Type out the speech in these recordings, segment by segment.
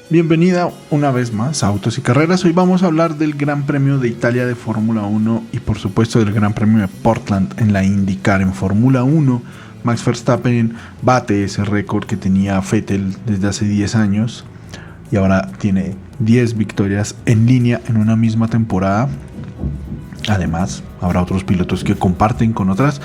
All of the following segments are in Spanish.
Bienvenida una vez más a Autos y Carreras. Hoy vamos a hablar del Gran Premio de Italia de Fórmula 1 y por supuesto del Gran Premio de Portland en la IndyCar. En Fórmula 1, Max Verstappen bate ese récord que tenía Vettel desde hace 10 años y ahora tiene 10 victorias en línea en una misma temporada. Además, habrá otros pilotos que comparten con otras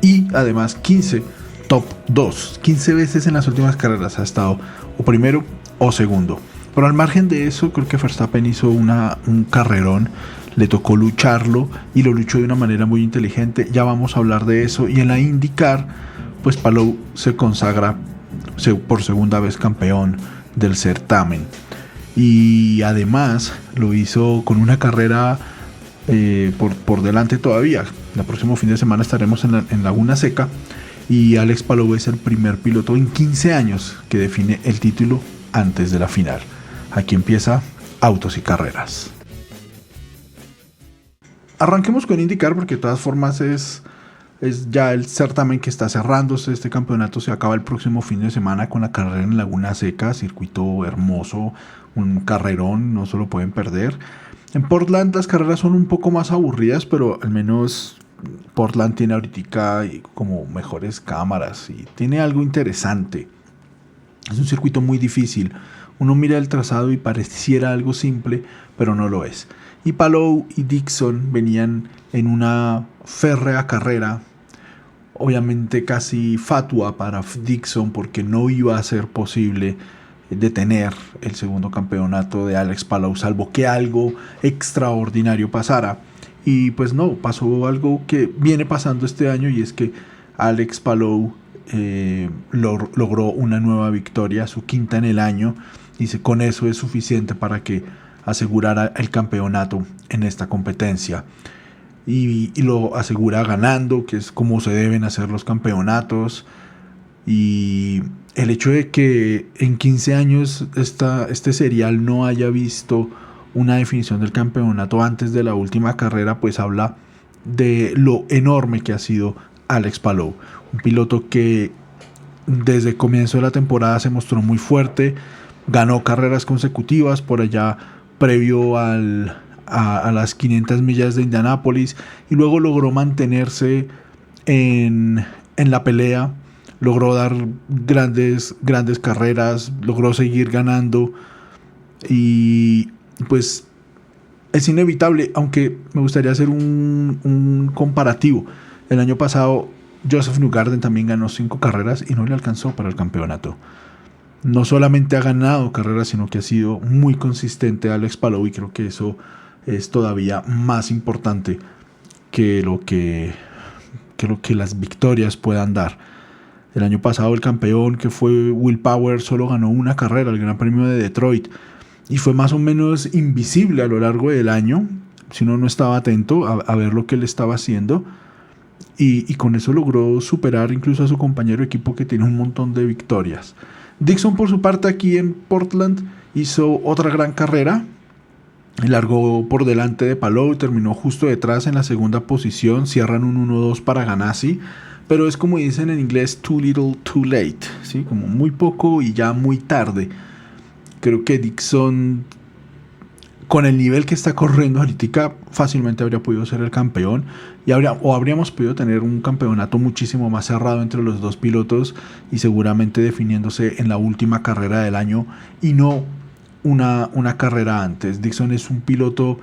y además 15 top 2. 15 veces en las últimas carreras ha estado o primero o segundo. Pero al margen de eso, creo que Verstappen hizo un carrerón. Le tocó lucharlo y lo luchó de una manera muy inteligente. Ya vamos a hablar de eso. Y en la IndyCar, pues Palou se consagra por segunda vez campeón del certamen. Y además lo hizo con una carrera por delante todavía. El próximo fin de semana estaremos en Laguna Seca. Y Alex Palou es el primer piloto en 15 años que define el título antes de la final. Aquí empieza Autos y Carreras. Arranquemos con IndyCar porque de todas formas es ya el certamen que está cerrándose. Este campeonato se acaba el próximo fin de semana con la carrera en Laguna Seca, circuito hermoso, un carrerón, no se lo pueden perder. En Portland las carreras son un poco más aburridas, pero al menos Portland tiene ahorita como mejores cámaras y tiene algo interesante. Es un circuito muy difícil. Uno mira el trazado y pareciera algo simple, pero no lo es. Y Palou y Dixon venían en una férrea carrera, obviamente casi fatua para Dixon porque no iba a ser posible detener el segundo campeonato de Alex Palou, salvo que algo extraordinario pasara. Y pues no, pasó algo que viene pasando este año y es que Alex Palou logró una nueva victoria, su quinta en el año, y con eso es suficiente para que asegurara el campeonato en esta competencia. Y lo asegura ganando, que es como se deben hacer los campeonatos. Y el hecho de que en 15 años este serial no haya visto una definición del campeonato antes de la última carrera, pues habla de lo enorme que ha sido Alex Palou, un piloto que desde el comienzo de la temporada se mostró muy fuerte, ganó carreras consecutivas por allá previo a las 500 millas de Indianápolis y luego logró mantenerse en la pelea, logró dar grandes carreras, logró seguir ganando y pues es inevitable, aunque me gustaría hacer un comparativo. El año pasado Joseph Newgarden también ganó 5 carreras y no le alcanzó para el campeonato. No solamente ha ganado carreras, sino que ha sido muy consistente Alex Palou y creo que eso es todavía más importante que lo que las victorias puedan dar. El año pasado el campeón, que fue Will Power, solo ganó una carrera, el Gran Premio de Detroit, y fue más o menos invisible a lo largo del año, si uno no estaba atento a ver lo que él estaba haciendo, y con eso logró superar incluso a su compañero de equipo que tiene un montón de victorias. Dixon, por su parte, aquí en Portland hizo otra gran carrera, largó por delante de Palou, terminó justo detrás en la segunda posición, cierran un 1-2 para Ganassi, pero es como dicen en inglés, too little, too late, ¿sí? Como muy poco y ya muy tarde. Creo que Dixon, con el nivel que está corriendo ahorita, fácilmente habría podido ser el campeón y habríamos podido tener un campeonato muchísimo más cerrado entre los dos pilotos y seguramente definiéndose en la última carrera del año y no una carrera antes. Dixon es un piloto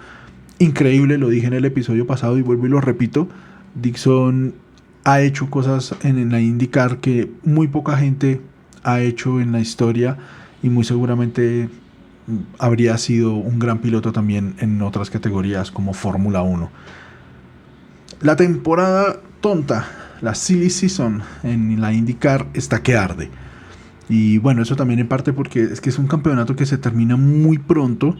increíble, lo dije en el episodio pasado y vuelvo y lo repito. Dixon ha hecho cosas en la IndyCar que muy poca gente ha hecho en la historia y muy seguramente habría sido un gran piloto también en otras categorías como Fórmula 1. La temporada tonta, la silly season en la IndyCar está que arde. Y bueno, eso también en parte porque es que es un campeonato que se termina muy pronto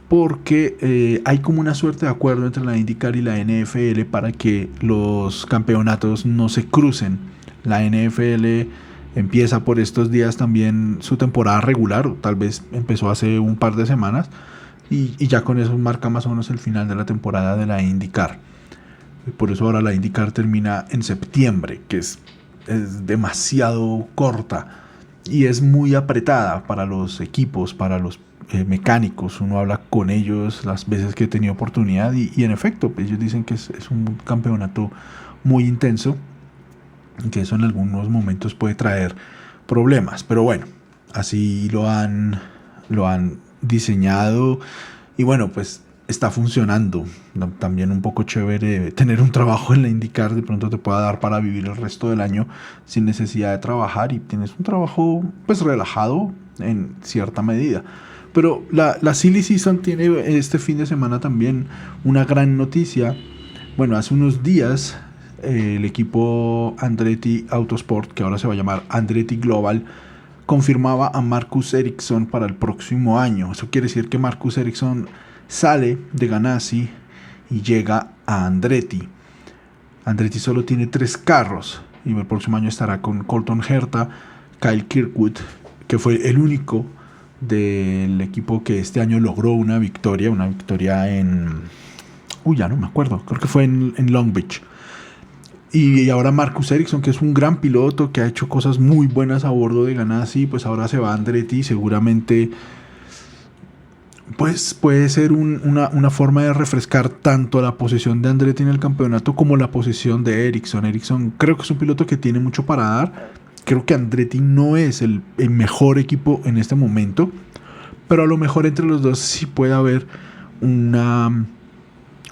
porque hay como una suerte de acuerdo entre la IndyCar y la NFL para que los campeonatos no se crucen. La NFL empieza por estos días también su temporada regular, o tal vez empezó hace un par de semanas, y ya con eso marca más o menos el final de la temporada de la IndyCar. Por eso ahora la IndyCar termina en septiembre, que es demasiado corta y es muy apretada para los equipos, para los mecánicos, uno habla con ellos las veces que he tenido oportunidad y en efecto, ellos dicen que es un campeonato muy intenso, que eso en algunos momentos puede traer problemas, pero bueno, así lo han diseñado y bueno, pues está funcionando. También un poco chévere tener un trabajo en la IndyCar, de pronto te pueda dar para vivir el resto del año sin necesidad de trabajar y tienes un trabajo pues relajado en cierta medida. Pero la Silly Season tiene este fin de semana también una gran noticia. Bueno, hace unos días el equipo Andretti Autosport, que ahora se va a llamar Andretti Global, confirmaba a Marcus Ericsson para el próximo año. Eso quiere decir que Marcus Ericsson sale de Ganassi y llega a Andretti. Andretti solo tiene 3 carros y el próximo año estará con Colton Herta, Kyle Kirkwood, que fue el único del equipo que este año logró una victoria en... ya no me acuerdo, creo que fue en Long Beach. Y ahora Marcus Ericsson, que es un gran piloto, que ha hecho cosas muy buenas a bordo de Ganassi, pues ahora se va a Andretti y seguramente pues puede ser una forma de refrescar tanto la posición de Andretti en el campeonato como la posición de Ericsson. Ericsson creo que es un piloto que tiene mucho para dar. Creo que Andretti no es el mejor equipo en este momento, pero a lo mejor entre los dos sí puede haber una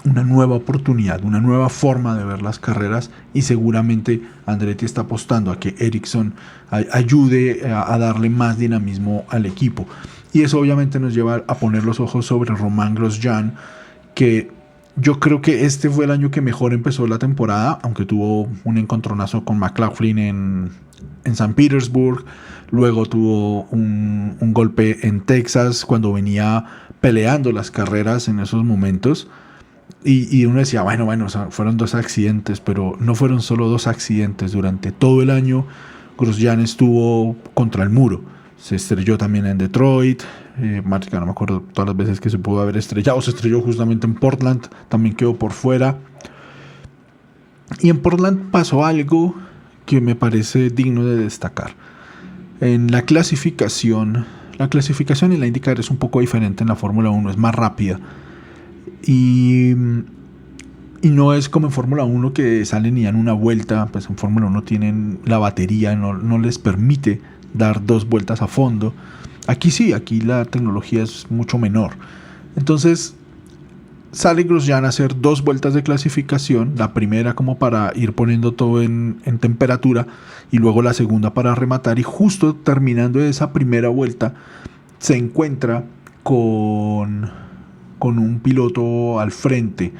nueva oportunidad, una nueva forma de ver las carreras y seguramente Andretti está apostando a que Ericsson ayude a darle más dinamismo al equipo. Y eso obviamente nos lleva a poner los ojos sobre Romain Grosjean, que yo creo que este fue el año que mejor empezó la temporada, aunque tuvo un encontronazo con McLaughlin en San Petersburg, luego tuvo un golpe en Texas cuando venía peleando las carreras en esos momentos. Y uno decía, bueno, o sea, fueron 2 accidentes, pero no fueron solo 2 accidentes. Durante todo el año Grosjean estuvo contra el muro. Se estrelló también en Detroit, no me acuerdo todas las veces que se pudo haber estrellado. Se estrelló justamente en Portland, también quedó por fuera. Y en Portland pasó algo que me parece digno de destacar. En la clasificación en la IndyCar es un poco diferente en la Fórmula 1, es más rápida. Y no es como en Fórmula 1 que salen y dan una vuelta. Pues en Fórmula 1 tienen la batería, no les permite dar 2 vueltas a fondo. Aquí sí, aquí la tecnología es mucho menor. Entonces sale Grosjean a hacer 2 vueltas de clasificación, la primera como para ir poniendo todo en temperatura y luego la segunda para rematar, y justo terminando esa primera vuelta se encuentra con un piloto al frente.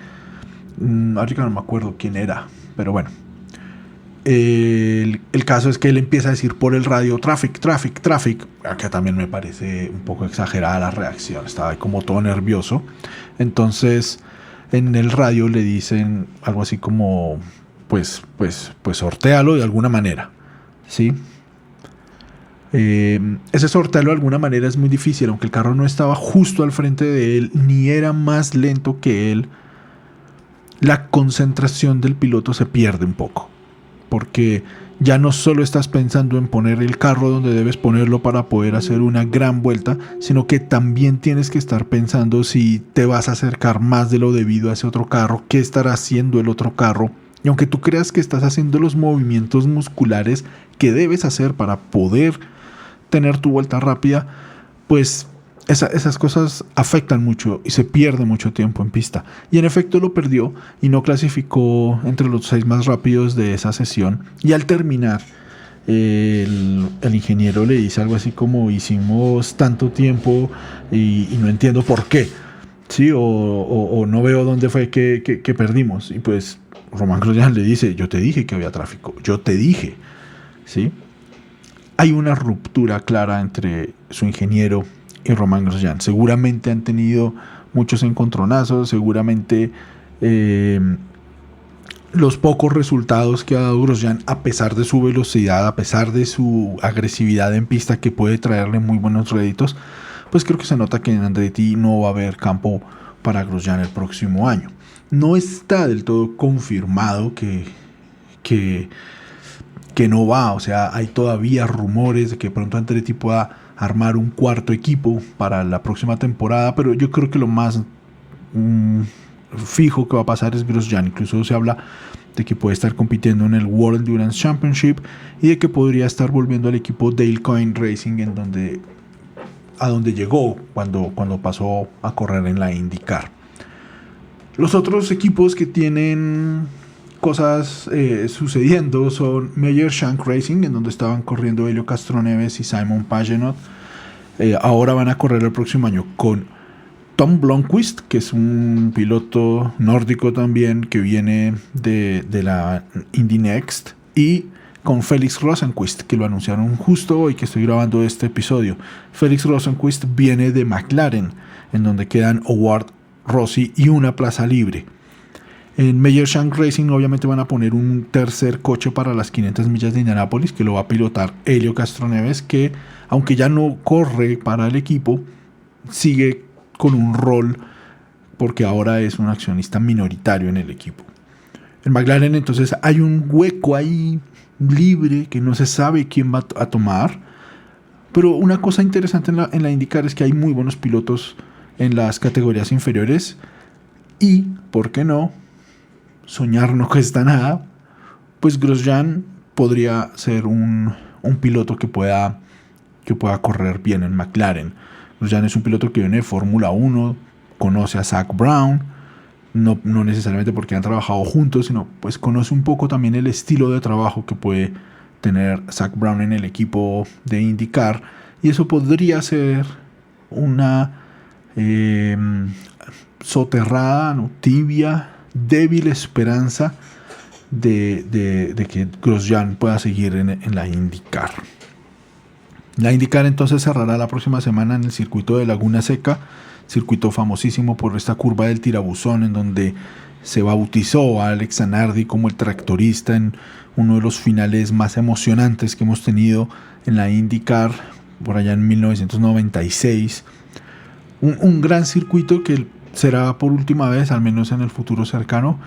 Ahorita no me acuerdo quién era, pero bueno. El caso es que él empieza a decir por el radio traffic, que también me parece un poco exagerada la reacción, estaba como todo nervioso. Entonces en el radio le dicen algo así como pues sortéalo de alguna manera, ¿sí? Ese sortearlo de alguna manera es muy difícil, aunque el carro no estaba justo al frente de él ni era más lento que él. La concentración del piloto se pierde un poco, porque ya no solo estás pensando en poner el carro donde debes ponerlo para poder hacer una gran vuelta, sino que también tienes que estar pensando si te vas a acercar más de lo debido a ese otro carro, qué estará haciendo el otro carro. Y aunque tú creas que estás haciendo los movimientos musculares que debes hacer para poder tener tu vuelta rápida, pues esas cosas afectan mucho y se pierde mucho tiempo en pista. Y en efecto lo perdió y no clasificó entre los 6 más rápidos de esa sesión. Y al terminar, el ingeniero le dice algo así como: hicimos tanto tiempo y no entiendo por qué, ¿sí? O no veo dónde fue que perdimos. Y pues Romain Grosjean le dice: yo te dije que había tráfico, yo te dije, ¿sí? Hay una ruptura clara entre su ingeniero y Romain Grosjean. Seguramente han tenido muchos encontronazos, seguramente los pocos resultados que ha dado Grosjean, a pesar de su velocidad, a pesar de su agresividad en pista, que puede traerle muy buenos réditos, pues creo que se nota que en Andretti no va a haber campo para Grosjean el próximo año. No está del todo confirmado que no va, o sea, hay todavía rumores de que pronto Andretti pueda armar un cuarto equipo para la próxima temporada, pero yo creo que lo más fijo que va a pasar es Grosjean. Incluso se habla de que puede estar compitiendo en el World Endurance Championship y de que podría estar volviendo al equipo Dale Coyne Racing, a donde llegó cuando pasó a correr en la IndyCar. Los otros equipos que tienen cosas sucediendo son Meyer Shank Racing, en donde estaban corriendo Helio Castroneves y Simon Pagenaud. Ahora van a correr el próximo año con Tom Blomqvist, que es un piloto nórdico también que viene de la Indy Next, y con Felix Rosenqvist, que lo anunciaron justo hoy que estoy grabando este episodio. Felix Rosenqvist viene de McLaren, en donde quedan Howard, Rossi y una plaza libre. En Meyer Shank Racing obviamente van a poner un tercer coche para las 500 millas de Indianápolis, que lo va a pilotar Helio Castroneves, que aunque ya no corre para el equipo, sigue con un rol porque ahora es un accionista minoritario en el equipo. En McLaren entonces hay un hueco ahí libre que no se sabe quién va a tomar, pero una cosa interesante en la IndyCar es que hay muy buenos pilotos en las categorías inferiores y, ¿por qué no? Soñar no cuesta nada, pues Grosjean podría ser un piloto que pueda correr bien en McLaren. Grosjean es un piloto que viene de Fórmula 1, conoce a Zak Brown, no necesariamente porque han trabajado juntos, sino pues conoce un poco también el estilo de trabajo que puede tener Zak Brown en el equipo de IndyCar, y eso podría ser una soterrada, ¿no? Tibia, débil esperanza de que Grosjean pueda seguir en la IndyCar. La IndyCar entonces cerrará la próxima semana en el circuito de Laguna Seca, circuito famosísimo por esta curva del tirabuzón, en donde se bautizó a Alex Zanardi como el tractorista en uno de los finales más emocionantes que hemos tenido en la IndyCar por allá en 1996. Un gran circuito que será por última vez, al menos en el futuro cercano,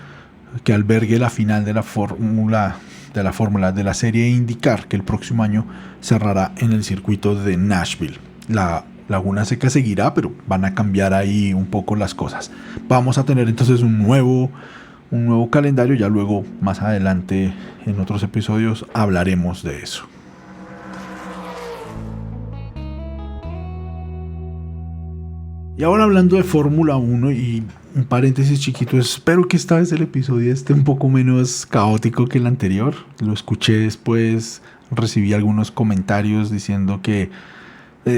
que albergue la final de la fórmula de la serie IndyCar, que el próximo año cerrará en el circuito de Nashville. La Laguna Seca seguirá, pero van a cambiar ahí un poco las cosas. Vamos a tener entonces un nuevo calendario, ya luego más adelante en otros episodios hablaremos de eso. Y ahora hablando de Fórmula 1 y un paréntesis chiquito, espero que esta vez el episodio esté un poco menos caótico que el anterior. Lo escuché después, recibí algunos comentarios diciendo que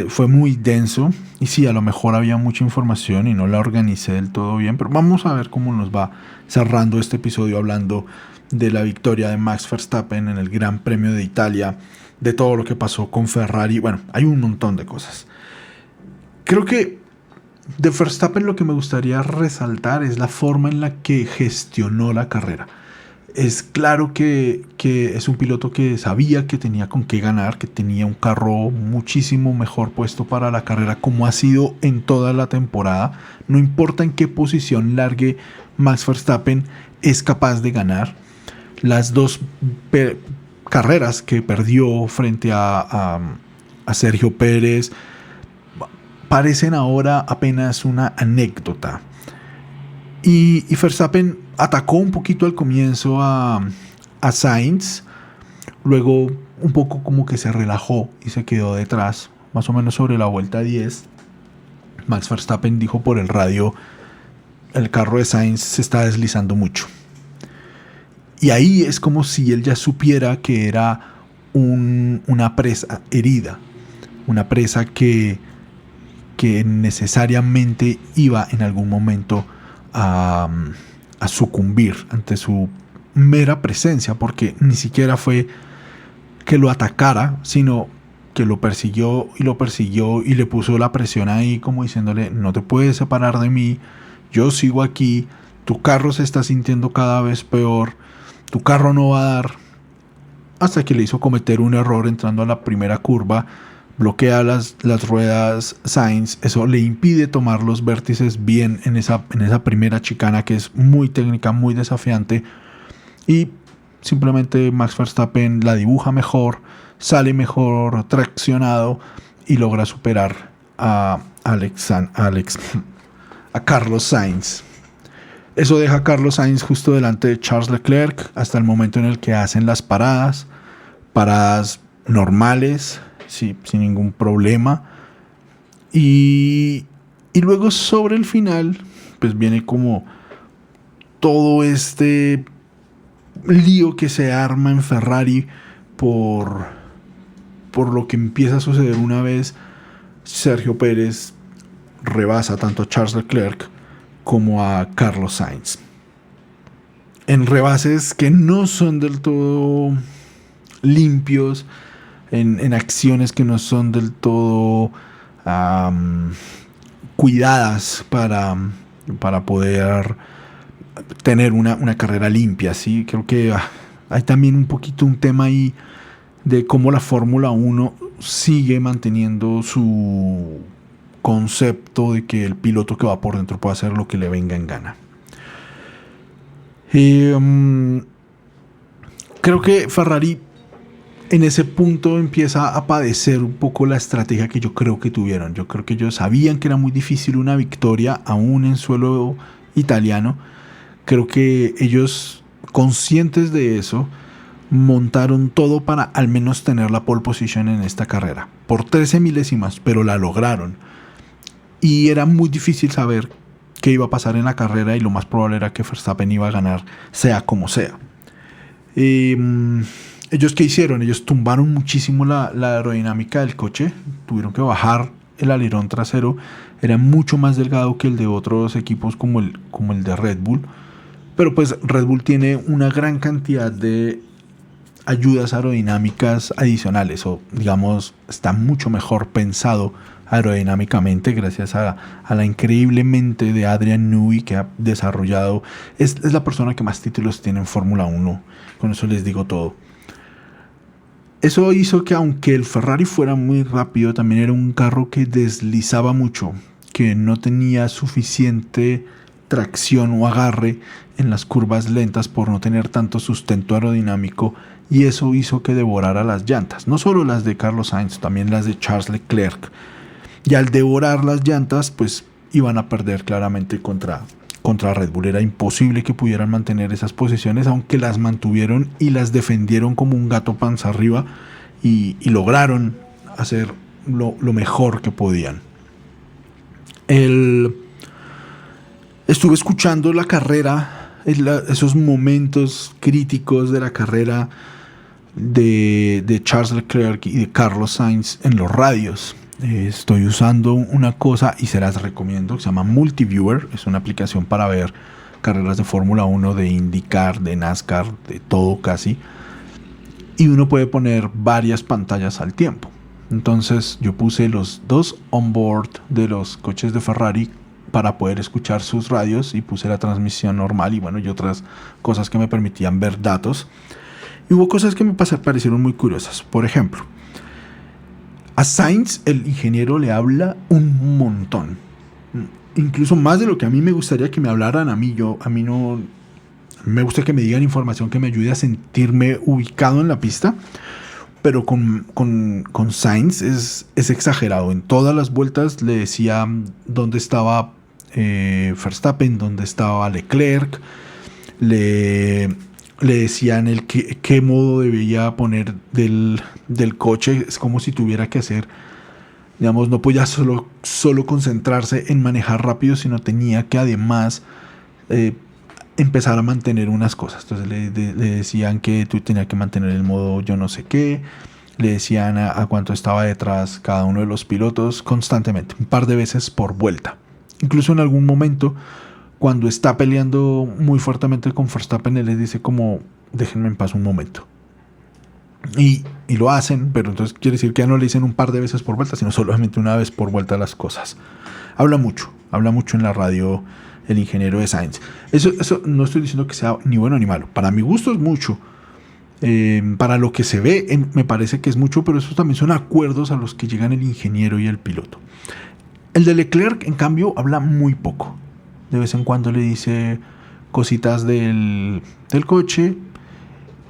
fue muy denso, y sí, a lo mejor había mucha información y no la organicé del todo bien, pero vamos a ver cómo nos va cerrando este episodio hablando de la victoria de Max Verstappen en el Gran Premio de Italia, de todo lo que pasó con Ferrari. Bueno, hay un montón de cosas. Creo que de Verstappen lo que me gustaría resaltar es la forma en la que gestionó la carrera. Es claro que es un piloto que sabía que tenía con qué ganar, que tenía un carro muchísimo mejor puesto para la carrera, como ha sido en toda la temporada. No importa en qué posición largue Max Verstappen, es capaz de ganar. Las dos carreras que perdió frente a Sergio Pérez parecen ahora apenas una anécdota. Y Verstappen atacó un poquito al comienzo a Sainz, luego un poco como que se relajó y se quedó detrás, más o menos sobre la vuelta 10. Max Verstappen dijo por el radio: el carro de Sainz se está deslizando mucho. Y ahí es como si él ya supiera que era una presa herida, una presa que necesariamente iba en algún momento a sucumbir ante su mera presencia, porque ni siquiera fue que lo atacara, sino que lo persiguió y le puso la presión ahí, como diciéndole: no te puedes separar de mí, yo sigo aquí, tu carro se está sintiendo cada vez peor, tu carro no va a dar, hasta que le hizo cometer un error entrando a la primera curva. Bloquea las ruedas Sainz, eso le impide tomar los vértices bien en esa primera chicana, que es muy técnica, muy desafiante, y simplemente Max Verstappen la dibuja mejor, sale mejor traccionado y logra superar a a Carlos Sainz. Eso deja a Carlos Sainz justo delante de Charles Leclerc hasta el momento en el que hacen las paradas normales, sí, sin ningún problema. Y luego sobre el final, pues viene como todo este lío que se arma en Ferrari por lo que empieza a suceder una vez Sergio Pérez rebasa tanto a Charles Leclerc como a Carlos Sainz. En rebases que no son del todo limpios, en acciones que no son del todo cuidadas para poder tener una carrera limpia, ¿sí? Creo que hay también un poquito un tema ahí de cómo la Fórmula 1 sigue manteniendo su concepto de que el piloto que va por dentro puede hacer lo que le venga en gana. Creo que Ferrari en ese punto empieza a padecer un poco la estrategia que yo creo que tuvieron. Yo creo que ellos sabían que era muy difícil una victoria aún en suelo italiano. Creo que ellos, conscientes de eso, montaron todo para al menos tener la pole position en esta carrera. Por 13 milésimas, pero la lograron. Y era muy difícil saber qué iba a pasar en la carrera y lo más probable era que Verstappen iba a ganar, sea como sea. ¿Ellos qué hicieron? Ellos tumbaron muchísimo la aerodinámica del coche. Tuvieron que bajar el alerón trasero. Era mucho más delgado que el de otros equipos como el de Red Bull. Pero pues Red Bull tiene una gran cantidad de ayudas aerodinámicas adicionales, o digamos está mucho mejor pensado aerodinámicamente gracias a la increíble mente de Adrian Newey, que ha desarrollado, es la persona que más títulos tiene en Fórmula 1, con eso les digo todo. Eso hizo que aunque el Ferrari fuera muy rápido, también era un carro que deslizaba mucho, que no tenía suficiente tracción o agarre en las curvas lentas por no tener tanto sustento aerodinámico, y eso hizo que devorara las llantas, no solo las de Carlos Sainz, también las de Charles Leclerc. Y al devorar las llantas, pues iban a perder claramente contra Red Bull. Era imposible que pudieran mantener esas posiciones, aunque las mantuvieron y las defendieron como un gato panza arriba y lograron hacer lo mejor que podían. Estuve escuchando la carrera, esos momentos críticos de la carrera de Charles Leclerc y de Carlos Sainz en los radios. Estoy usando una cosa y se las recomiendo, que se llama Multiviewer. Es una aplicación para ver carreras de Fórmula 1, de IndyCar, de NASCAR, de todo casi. Y uno puede poner varias pantallas al tiempo. Entonces yo puse los dos onboard de los coches de Ferrari para poder escuchar sus radios, y puse la transmisión normal y otras cosas que me permitían ver datos. Y hubo cosas que me parecieron muy curiosas. Por ejemplo, a Sainz el ingeniero le habla un montón, incluso más de lo que a mí me gustaría que me hablaran a mí. A mí no me gusta que me digan información que me ayude a sentirme ubicado en la pista, pero con Sainz es exagerado. En todas las vueltas le decía dónde estaba Verstappen, dónde estaba Leclerc, le decían qué modo debía poner del coche. Es como si tuviera que hacer, digamos, no podía solo concentrarse en manejar rápido, sino tenía que además empezar a mantener unas cosas. Entonces le decían que tú tenías que mantener el modo yo no sé qué, le decían a cuánto estaba detrás cada uno de los pilotos constantemente, un par de veces por vuelta. Incluso en algún momento, cuando está peleando muy fuertemente con Verstappen, él les dice como, déjenme en paz un momento. Y lo hacen, pero entonces quiere decir que ya no le dicen un par de veces por vuelta, sino solamente una vez por vuelta las cosas. Habla mucho en la radio el ingeniero de Sainz. Eso no estoy diciendo que sea ni bueno ni malo. Para mi gusto es mucho. Para lo que se ve, me parece que es mucho, pero esos también son acuerdos a los que llegan el ingeniero y el piloto. El de Leclerc, en cambio, habla muy poco. De vez en cuando le dice cositas del coche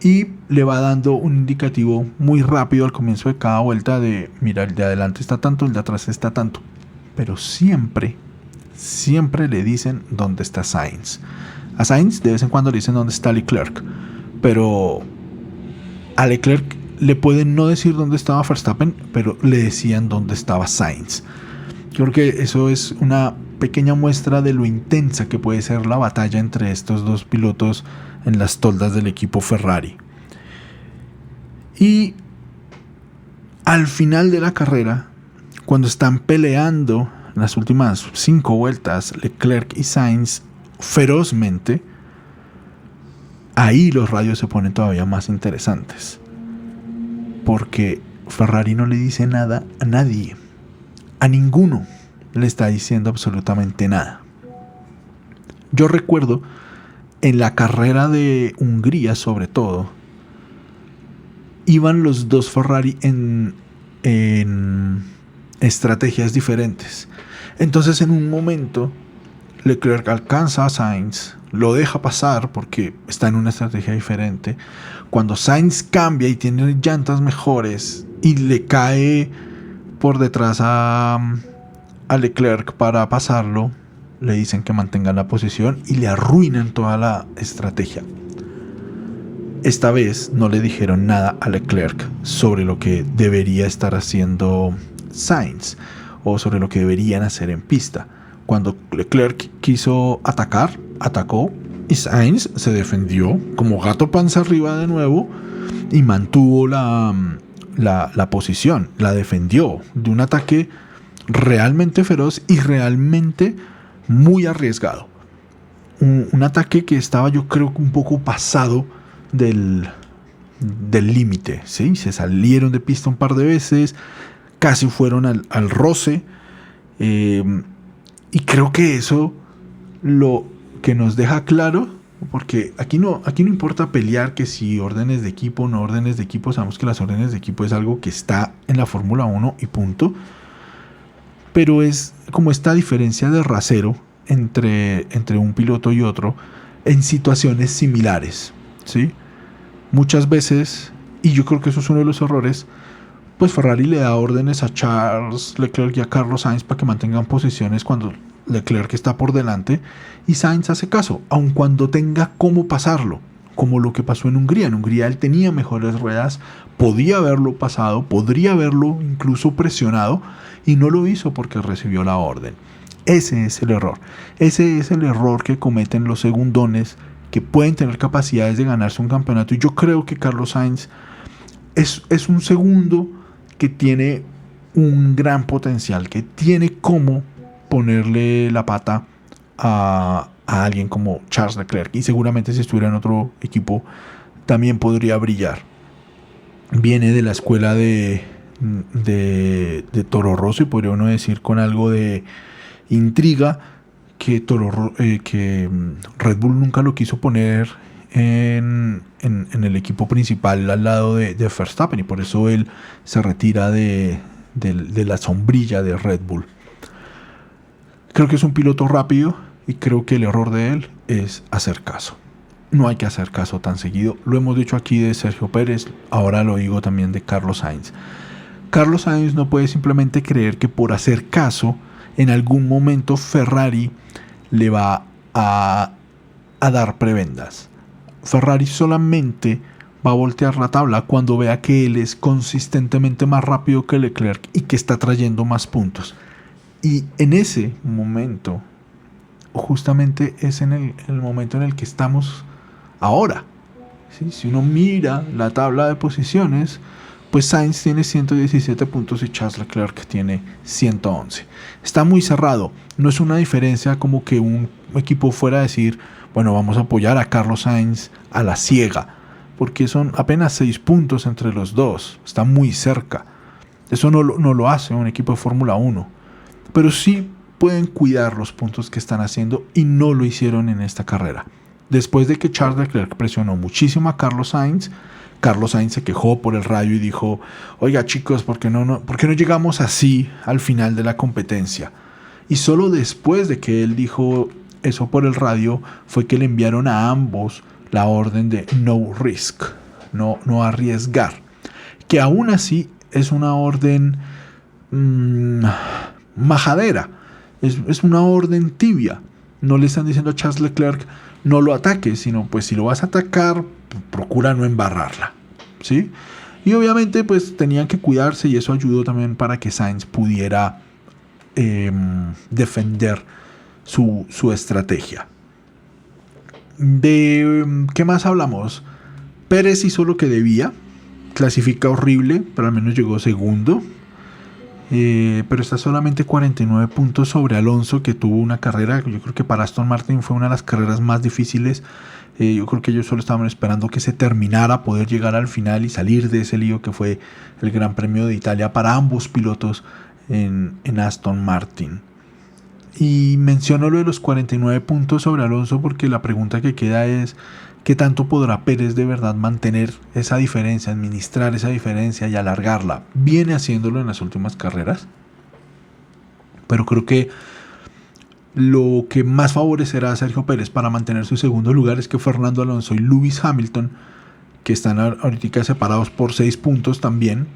y le va dando un indicativo muy rápido al comienzo de cada vuelta de, mira, el de adelante está tanto, el de atrás está tanto. Pero siempre le dicen dónde está Sainz. A Sainz de vez en cuando le dicen dónde está Leclerc, pero a Leclerc le pueden no decir dónde estaba Verstappen, pero le decían dónde estaba Sainz. Yo creo que eso es una pequeña muestra de lo intensa que puede ser la batalla entre estos dos pilotos en las toldas del equipo Ferrari. Y al final de la carrera, cuando están peleando en las últimas 5 vueltas Leclerc y Sainz ferozmente, ahí los radios se ponen todavía más interesantes, porque Ferrari no le dice nada a nadie, a ninguno le está diciendo absolutamente nada. Yo recuerdo en la carrera de Hungría, sobre todo, iban los dos Ferrari en estrategias diferentes. Entonces en un momento Leclerc alcanza a Sainz, lo deja pasar porque está en una estrategia diferente. Cuando Sainz cambia y tiene llantas mejores y le cae por detrás a Leclerc para pasarlo, le dicen que mantenga la posición y le arruinan toda la estrategia. Esta vez no le dijeron nada a Leclerc sobre lo que debería estar haciendo Sainz o sobre lo que deberían hacer en pista. Cuando Leclerc quiso atacar, atacó, y Sainz se defendió como gato panza arriba de nuevo y mantuvo la posición, la defendió de un ataque realmente feroz y realmente muy arriesgado. Un ataque que estaba, yo creo, un poco pasado del límite, ¿sí? Se salieron de pista un par de veces, casi fueron al roce, y creo que eso lo que nos deja claro, porque aquí no importa pelear que si órdenes de equipo o no órdenes de equipo, sabemos que las órdenes de equipo es algo que está en la Fórmula 1 y punto, pero es como esta diferencia de rasero entre un piloto y otro en situaciones similares, ¿sí? Muchas veces, y yo creo que eso es uno de los errores, pues Ferrari le da órdenes a Charles Leclerc y a Carlos Sainz para que mantengan posiciones cuando Leclerc está por delante, y Sainz hace caso, aun cuando tenga cómo pasarlo, como lo que pasó en Hungría. En Hungría él tenía mejores ruedas, podía haberlo pasado, podría haberlo incluso presionado, y no lo hizo porque recibió la orden. Ese es el error. Ese es el error que cometen los segundones que pueden tener capacidades de ganarse un campeonato. Y yo creo que Carlos Sainz es un segundo que tiene un gran potencial, que tiene cómo ponerle la pata a alguien como Charles Leclerc. Y seguramente si estuviera en otro equipo también podría brillar. Viene de la escuela de Toro Rosso, y podría uno decir con algo de intriga que Red Bull nunca lo quiso poner en el equipo principal al lado de Verstappen, y por eso él se retira de la sombrilla de Red Bull. Creo que es un piloto rápido y creo que el error de él es hacer caso. No hay que hacer caso tan seguido. Lo hemos dicho aquí de Sergio Pérez, ahora lo digo también de Carlos Sainz. Carlos Sainz no puede simplemente creer que por hacer caso en algún momento Ferrari le va a dar prebendas. Ferrari solamente va a voltear la tabla cuando vea que él es consistentemente más rápido que Leclerc y que está trayendo más puntos. Y en ese momento, justamente es en el momento en el que estamos ahora, ¿sí? Si uno mira la tabla de posiciones, pues Sainz tiene 117 puntos y Charles Leclerc tiene 111. Está muy cerrado. No es una diferencia como que un equipo fuera a decir, bueno, vamos a apoyar a Carlos Sainz a la ciega, porque son apenas 6 puntos entre los dos. Está muy cerca. Eso no lo hace un equipo de Fórmula 1. Pero sí pueden cuidar los puntos que están haciendo, y no lo hicieron en esta carrera. Después de que Charles Leclerc presionó muchísimo a Carlos Sainz se quejó por el radio y dijo, oiga chicos, ¿por qué no llegamos así al final de la competencia? Y solo después de que él dijo eso por el radio fue que le enviaron a ambos la orden de no risk, no arriesgar. Que aún así es una orden majadera, es una orden tibia. No le están diciendo a Charles Leclerc no lo ataques, sino pues si lo vas a atacar, procura no embarrarla, ¿sí? Y obviamente pues tenían que cuidarse y eso ayudó también para que Sainz pudiera defender su estrategia. ¿De qué más hablamos? Pérez hizo lo que debía, clasifica horrible, pero al menos llegó segundo. Pero está solamente 49 puntos sobre Alonso, que tuvo una carrera, yo creo que para Aston Martin fue una de las carreras más difíciles. Yo creo que ellos solo estaban esperando que se terminara, poder llegar al final y salir de ese lío que fue el Gran Premio de Italia para ambos pilotos en Aston Martin. Y menciono lo de los 49 puntos sobre Alonso porque la pregunta que queda es ¿qué tanto podrá Pérez de verdad mantener esa diferencia, administrar esa diferencia y alargarla? Viene haciéndolo en las últimas carreras, pero creo que lo que más favorecerá a Sergio Pérez para mantener su segundo lugar es que Fernando Alonso y Lewis Hamilton, que están ahorita separados por 6 puntos también,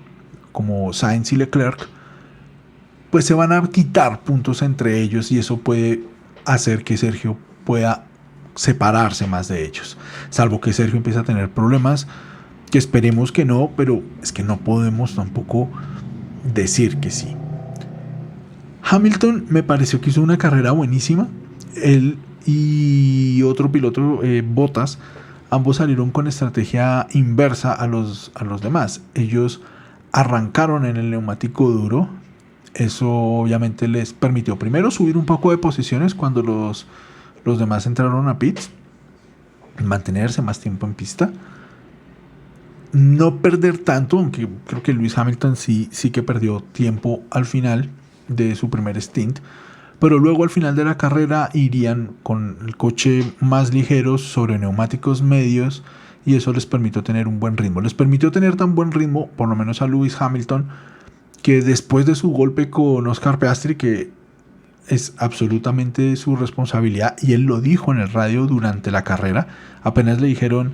como Sainz y Leclerc, pues se van a quitar puntos entre ellos y eso puede hacer que Sergio pueda separarse más de ellos, salvo que Sergio empiece a tener problemas, que esperemos que no, pero es que no podemos tampoco decir que sí. Hamilton me pareció que hizo una carrera buenísima. Él y otro piloto, Bottas, ambos salieron con estrategia inversa a los demás. Ellos arrancaron en el neumático duro. Eso obviamente les permitió primero subir un poco de posiciones cuando los demás entraron a pits, mantenerse más tiempo en pista, no perder tanto, aunque creo que Lewis Hamilton sí que perdió tiempo al final de su primer stint, pero luego al final de la carrera irían con el coche más ligero sobre neumáticos medios y eso les permitió tener un buen ritmo. Les permitió tener tan buen ritmo, por lo menos a Lewis Hamilton, que después de su golpe con Oscar Piastri, que es absolutamente su responsabilidad, y él lo dijo en el radio durante la carrera, apenas le dijeron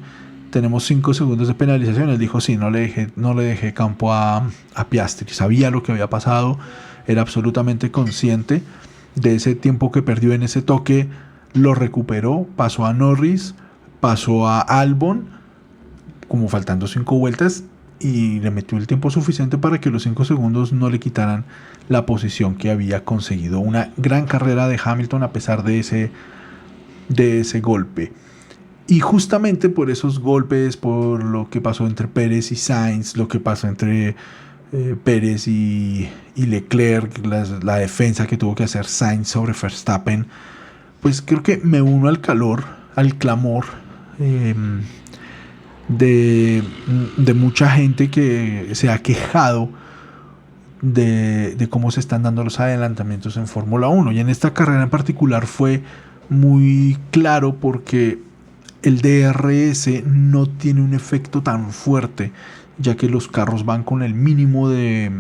tenemos 5 segundos de penalización, él dijo sí, no le dejé campo a Piastri, sabía lo que había pasado, era absolutamente consciente de ese tiempo que perdió en ese toque, lo recuperó, pasó a Norris, pasó a Albon, como faltando 5 vueltas, y le metió el tiempo suficiente para que los 5 segundos no le quitaran la posición que había conseguido. Una gran carrera de Hamilton a pesar de ese golpe. Y justamente por esos golpes, por lo que pasó entre Pérez y Sainz, lo que pasó entre Pérez y Leclerc, la defensa que tuvo que hacer Sainz sobre Verstappen, pues creo que me uno al clamor de mucha gente que se ha quejado de cómo se están dando los adelantamientos en Fórmula 1. Y en esta carrera en particular fue muy claro porque el DRS no tiene un efecto tan fuerte, ya que los carros van con el mínimo de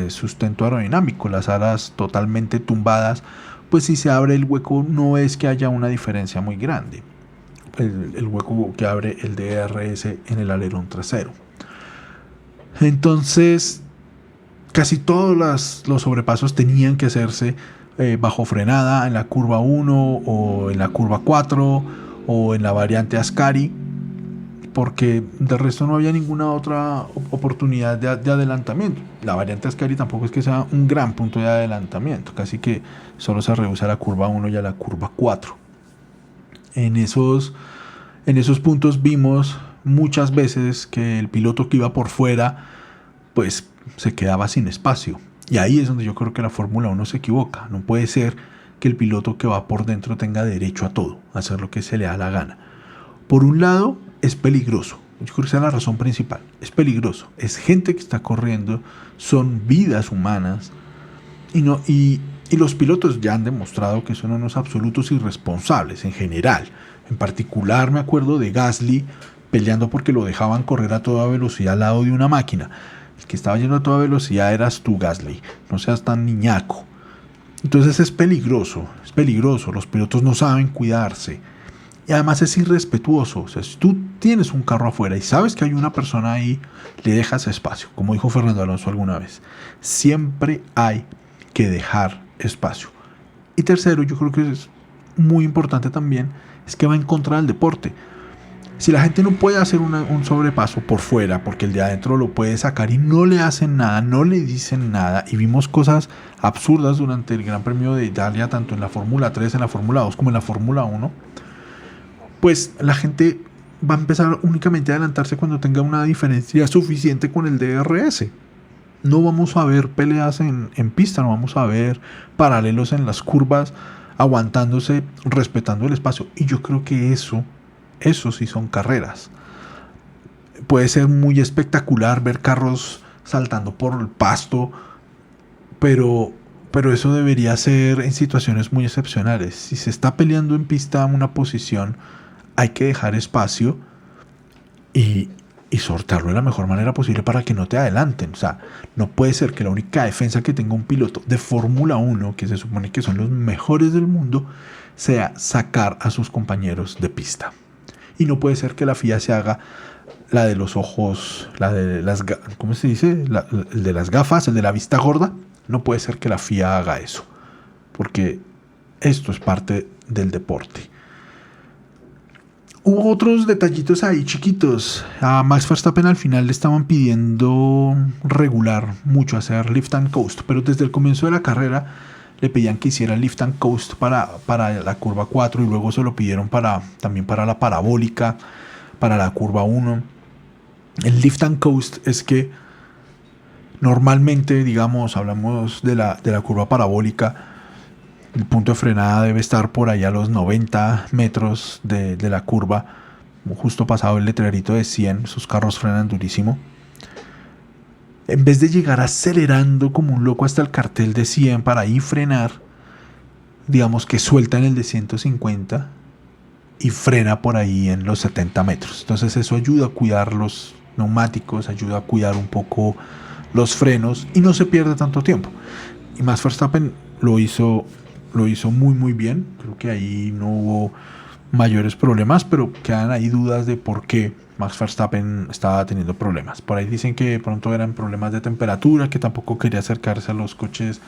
sustento aerodinámico, las alas totalmente tumbadas, pues si se abre el hueco no es que haya una diferencia muy grande. El hueco que abre el DRS en el alerón trasero. Entonces, casi todos los sobrepasos tenían que hacerse bajo frenada en la curva 1 o en la curva 4 o en la variante Ascari, porque de resto no había ninguna otra oportunidad de adelantamiento. La variante Ascari tampoco es que sea un gran punto de adelantamiento, casi que solo se reduce a la curva 1 y a la curva 4. En esos puntos vimos muchas veces que el piloto que iba por fuera pues se quedaba sin espacio. Y ahí es donde yo creo que la Fórmula 1 se equivoca. No puede ser que el piloto que va por dentro tenga derecho a todo, a hacer lo que se le da la gana. Por un lado, es peligroso. Yo creo que esa es la razón principal. Es peligroso. Es gente que está corriendo, son vidas humanas. Y los pilotos ya han demostrado que son unos absolutos irresponsables en general. En particular me acuerdo de Gasly peleando porque lo dejaban correr a toda velocidad al lado de una máquina. El que estaba yendo a toda velocidad eras tú, Gasly. No seas tan niñaco. Entonces es peligroso. Los pilotos no saben cuidarse. Y además es irrespetuoso. O sea, si tú tienes un carro afuera y sabes que hay una persona ahí, le dejas espacio, como dijo Fernando Alonso alguna vez. Siempre hay que dejar espacio. Y tercero, yo creo que es muy importante también, es que va en contra del deporte. Si la gente no puede hacer un sobrepaso por fuera, porque el de adentro lo puede sacar y no le hacen nada, no le dicen nada, y vimos cosas absurdas durante el Gran Premio de Italia, tanto en la Fórmula 3, en la Fórmula 2 como en la Fórmula 1, pues la gente va a empezar únicamente a adelantarse cuando tenga una diferencia suficiente con el DRS. No vamos a ver peleas en pista, no vamos a ver paralelos en las curvas, aguantándose, respetando el espacio. Y yo creo que eso sí son carreras. Puede ser muy espectacular ver carros saltando por el pasto, pero eso debería ser en situaciones muy excepcionales. Si se está peleando en pista una posición, hay que dejar espacio y sortearlo de la mejor manera posible para que no te adelanten. O sea, no puede ser que la única defensa que tenga un piloto de Fórmula 1, que se supone que son los mejores del mundo, sea sacar a sus compañeros de pista. Y no puede ser que la FIA se haga la de los ojos, la de las, ¿cómo se dice? El de las gafas, el de la vista gorda. No puede ser que la FIA haga eso, porque esto es parte del deporte. Hubo otros detallitos ahí chiquitos. A Max Verstappen al final le estaban pidiendo regular mucho, hacer lift and coast, pero desde el comienzo de la carrera le pedían que hiciera lift and coast para la curva 4 y luego se lo pidieron también para la parabólica, para la curva 1. El lift and coast es que normalmente, digamos, hablamos de la curva parabólica, el punto de frenada debe estar por allá a los 90 metros de la curva, justo pasado el letrerito de 100. Sus carros frenan durísimo. En vez de llegar acelerando como un loco hasta el cartel de 100 para ahí frenar, digamos que suelta en el de 150 y frena por ahí en los 70 metros. Entonces eso ayuda a cuidar los neumáticos, ayuda a cuidar un poco los frenos y no se pierde tanto tiempo. Y Max Verstappen lo hizo muy muy bien. Creo que ahí no hubo mayores problemas, pero quedan ahí dudas de por qué Max Verstappen estaba teniendo problemas. Por ahí dicen que de pronto eran problemas de temperatura, que tampoco quería acercarse a los coches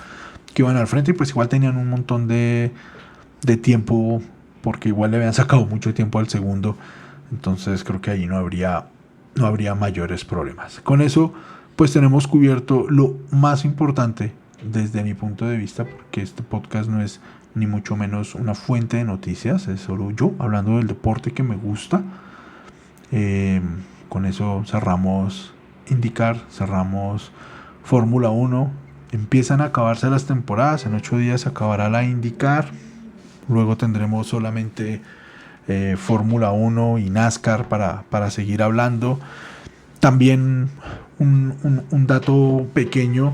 que iban al frente y pues igual tenían un montón de tiempo, porque igual le habían sacado mucho tiempo al segundo. Entonces creo que ahí no habría mayores problemas. Con eso pues tenemos cubierto lo más importante desde mi punto de vista, porque este podcast no es ni mucho menos una fuente de noticias, es solo yo hablando del deporte que me gusta. Con eso cerramos IndyCar, cerramos Fórmula 1. Empiezan a acabarse las temporadas, en 8 días se acabará la IndyCar, luego tendremos solamente Fórmula 1 y NASCAR para seguir hablando. También un dato pequeño,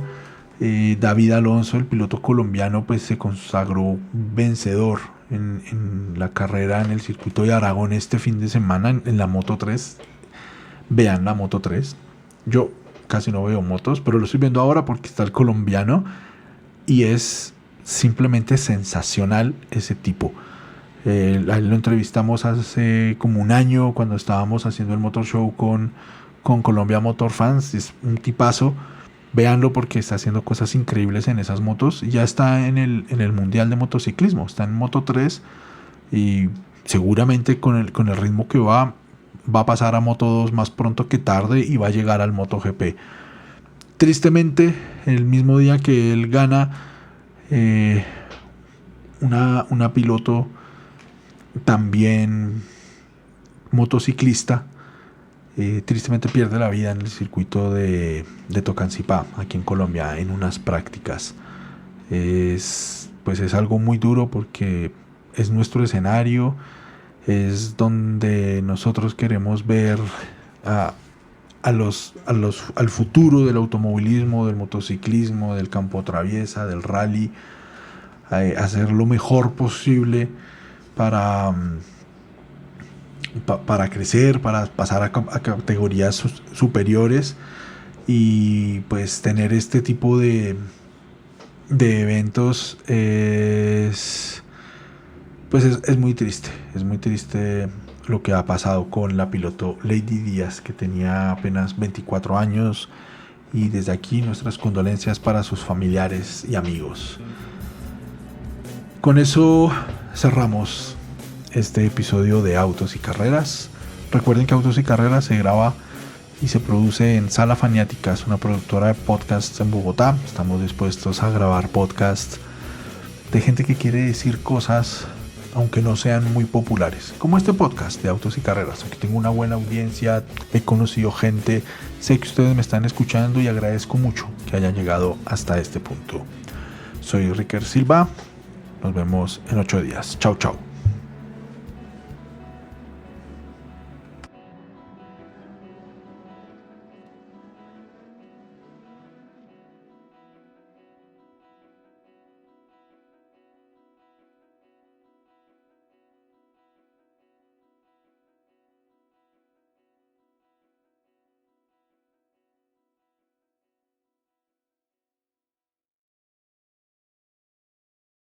David Alonso, el piloto colombiano, pues se consagró vencedor en la carrera en el circuito de Aragón este fin de semana en la Moto 3. Vean la Moto 3. Yo casi no veo motos, pero lo estoy viendo ahora porque está el colombiano y es simplemente sensacional ese tipo. Lo entrevistamos hace como un año cuando estábamos haciendo el Motor Show con Colombia Motor Fans. Es un tipazo. Véanlo porque está haciendo cosas increíbles en esas motos. Ya está en el Mundial de Motociclismo. Está en Moto 3 y seguramente con el ritmo que va a pasar a Moto 2 más pronto que tarde y va a llegar al MotoGP. Tristemente, el mismo día que él gana, una piloto también motociclista, tristemente pierde la vida en el circuito de Tocancipá, aquí en Colombia, en unas prácticas. Es algo muy duro porque es nuestro escenario, es donde nosotros queremos ver al futuro del automovilismo, del motociclismo, del campo traviesa, del rally, hacer lo mejor posible para crecer, para pasar a categorías superiores y pues tener este tipo de eventos es muy triste lo que ha pasado con la piloto Lady Díaz, que tenía apenas 24 años, y desde aquí nuestras condolencias para sus familiares y amigos. Con eso cerramos este episodio de Autos y Carreras. Recuerden que Autos y Carreras se graba y se produce en Sala Faniáticas, una productora de podcasts en Bogotá. Estamos dispuestos a grabar podcasts de gente que quiere decir cosas aunque no sean muy populares, como este podcast de Autos y Carreras. Aquí tengo una buena audiencia, he conocido gente, sé que ustedes me están escuchando y agradezco mucho que hayan llegado hasta este punto. Soy Ricker Silva, nos vemos en 8 días. Chao, chao.